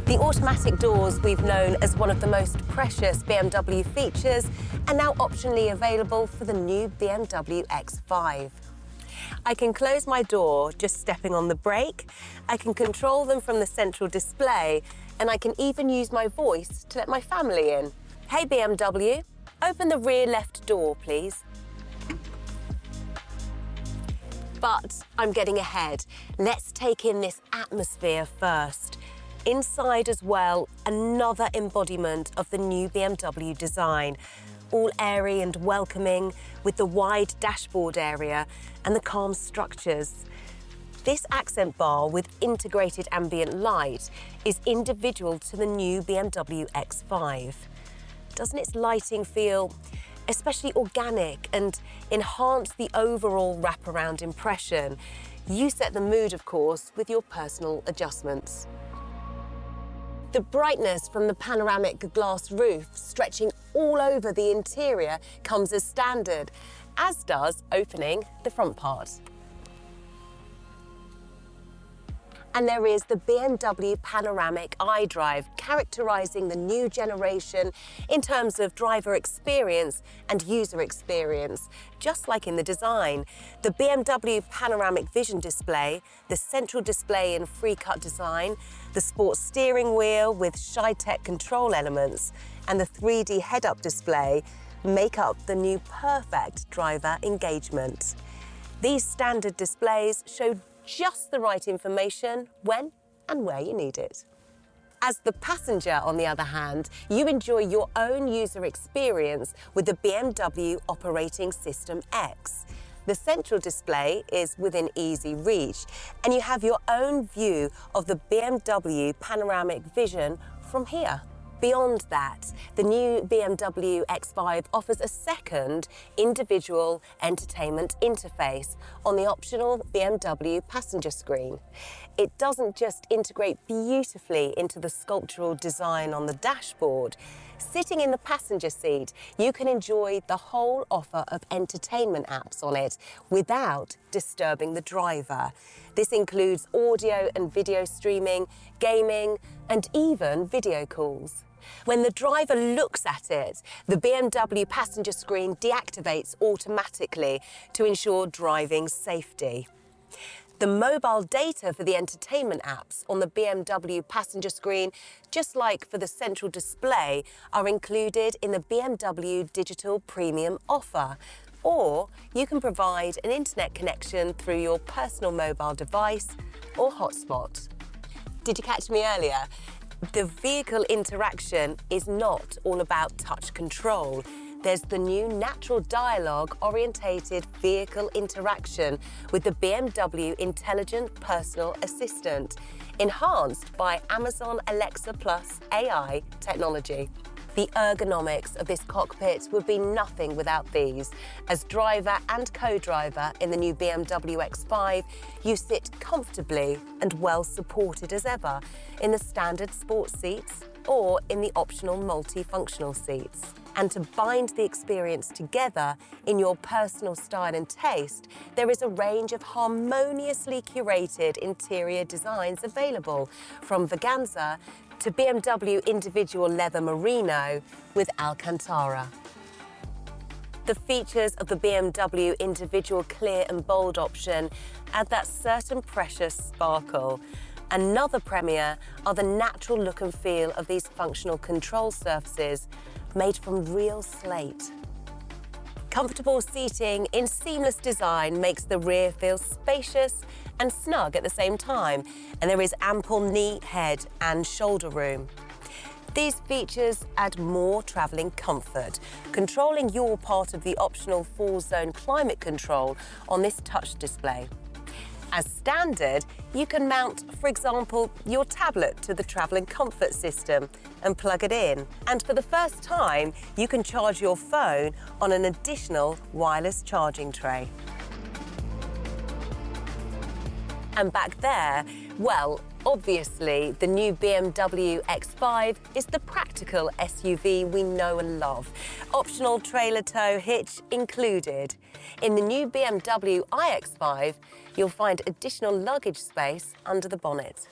The automatic doors we've known as one of the most precious BMW features are now optionally available for the new BMW X5. I can close my door just stepping on the brake, I can control them from the central display, and I can even use my voice to let my family in. Hey BMW, open the rear left door, please. But I'm getting ahead. Let's take in this atmosphere first. Inside as well, another embodiment of the new BMW design. All airy and welcoming, with the wide dashboard area and the calm structures. This accent bar with integrated ambient light is individual to the new BMW X5. Doesn't its lighting feel especially organic and enhance the overall wraparound impression? You set the mood, of course, with your personal adjustments. The brightness from the panoramic glass roof stretching all over the interior comes as standard, as does opening the front part. And there is the BMW Panoramic iDrive, characterising the new generation in terms of driver experience and user experience, just like in the design. The BMW Panoramic Vision display, the central display in free-cut design, the sports steering wheel with Shy-Tech control elements, and the 3D head-up display make up the new perfect driver engagement. These standard displays show just the right information when and where you need it. As the passenger, on the other hand, you enjoy your own user experience with the BMW Operating System X. The central display is within easy reach, and you have your own view of the BMW Panoramic Vision from here. Beyond that, the new BMW X5 offers a second individual entertainment interface on the optional BMW passenger screen. It doesn't just integrate beautifully into the sculptural design on the dashboard. Sitting in the passenger seat, you can enjoy the whole offer of entertainment apps on it without disturbing the driver. This includes audio and video streaming, gaming, and even video calls. When the driver looks at it, the BMW passenger screen deactivates automatically to ensure driving safety. The mobile data for the entertainment apps on the BMW passenger screen, just like for the central display, are included in the BMW Digital Premium offer. Or you can provide an internet connection through your personal mobile device or hotspot. Did you catch me earlier? The vehicle interaction is not all about touch control. There's the new natural dialogue-orientated vehicle interaction with the BMW Intelligent Personal Assistant, enhanced by Amazon Alexa Plus AI technology. The ergonomics of this cockpit would be nothing without these. As driver and co-driver in the new BMW X5, you sit comfortably and well supported as ever in the standard sports seats or in the optional multifunctional seats. And to bind the experience together in your personal style and taste, there is a range of harmoniously curated interior designs available, from Vaganza to BMW individual leather merino with Alcantara. The features of the BMW individual clear and bold option add that certain precious sparkle. Another premiere are the natural look and feel of these functional control surfaces made from real slate. Comfortable seating in seamless design makes the rear feel spacious and snug at the same time, and there is ample knee, head and shoulder room. These features add more travelling comfort, controlling your part of the optional 4-zone climate control on this touch display. As standard, you can mount, for example, your tablet to the travelling comfort system and plug it in. And for the first time, you can charge your phone on an additional wireless charging tray. And back there, well, obviously, the new BMW X5 is the practical SUV we know and love. Optional trailer tow hitch included. In the new BMW iX5, you'll find additional luggage space under the bonnet.